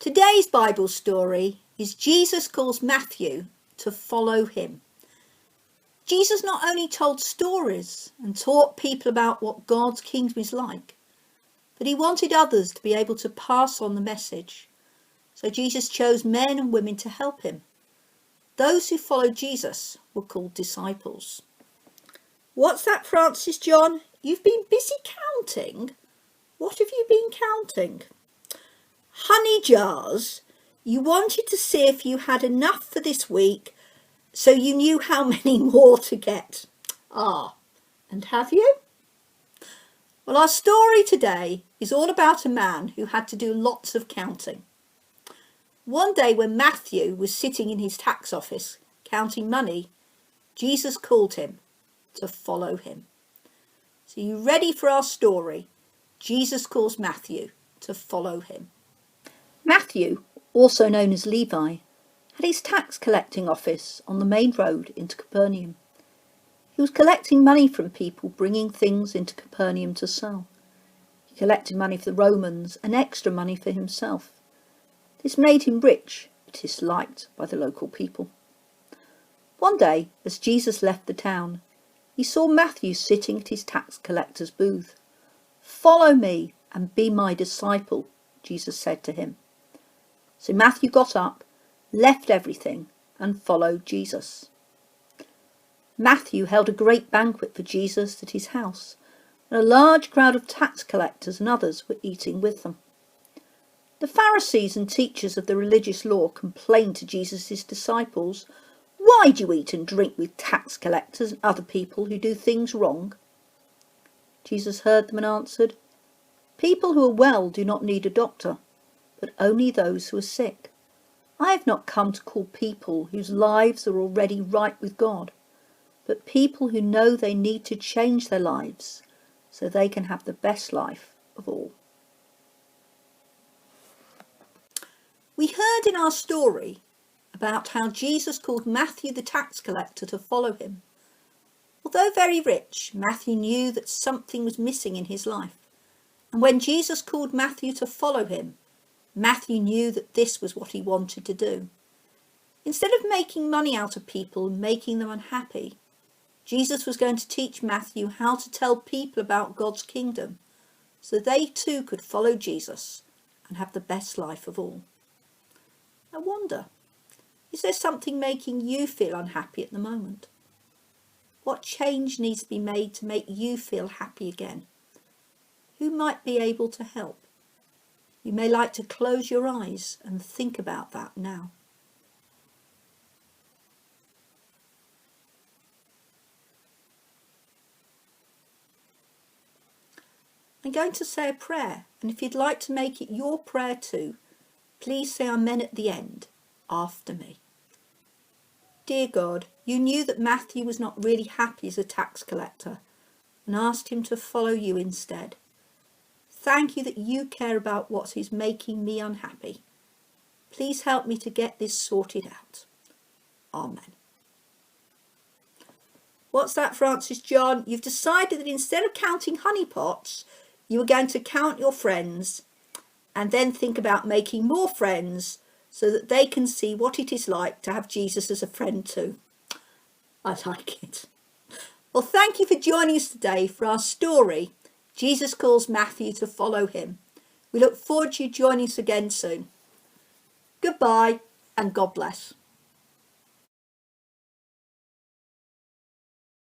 Today's Bible story is Jesus calls Matthew to follow him. Jesus not only told stories and taught people about what God's kingdom is like, but he wanted others to be able to pass on the message. So Jesus chose men and women to help him. Those who followed Jesus were called disciples. What's that, Francis John? You've been busy counting? What have you been counting? Honey jars. You wanted to see if you had enough for this week, so you knew how many more to get. And have you? Well, our story today is all about a man who had to do lots of counting. One day when Matthew was sitting in his tax office counting money, Jesus called him to follow him. So you ready for our story? Jesus calls Matthew to follow him. Matthew, also known as Levi, had his tax collecting office on the main road into Capernaum. He was collecting money from people bringing things into Capernaum to sell. He collected money for the Romans and extra money for himself. This made him rich, but disliked by the local people. One day, as Jesus left the town, he saw Matthew sitting at his tax collector's booth. "Follow me and be my disciple," Jesus said to him. So Matthew got up, left everything, and followed Jesus. Matthew held a great banquet for Jesus at his house, and a large crowd of tax collectors and others were eating with them. The Pharisees and teachers of the religious law complained to Jesus' disciples, "Why do you eat and drink with tax collectors and other people who do things wrong?" Jesus heard them and answered, "People who are well do not need a doctor, but only those who are sick. I have not come to call people whose lives are already right with God, but people who know they need to change their lives so they can have the best life of all." We heard in our story about how Jesus called Matthew the tax collector to follow him. Although very rich, Matthew knew that something was missing in his life. And when Jesus called Matthew to follow him, Matthew knew that this was what he wanted to do. Instead of making money out of people and making them unhappy, Jesus was going to teach Matthew how to tell people about God's kingdom so they too could follow Jesus and have the best life of all. I wonder, is there something making you feel unhappy at the moment? What change needs to be made to make you feel happy again? Who might be able to help? You may like to close your eyes and think about that now. I'm going to say a prayer, and if you'd like to make it your prayer too, please say amen at the end, after me. Dear God, you knew that Matthew was not really happy as a tax collector and asked him to follow you instead. Thank you that you care about what is making me unhappy. Please help me to get this sorted out. Amen. What's that, Francis John? You've decided that instead of counting honey pots, you are going to count your friends and then think about making more friends so that they can see what it is like to have Jesus as a friend too. I like it. Well, thank you for joining us today for our story, Jesus calls Matthew to follow him. We look forward to you joining us again soon. Goodbye and God bless.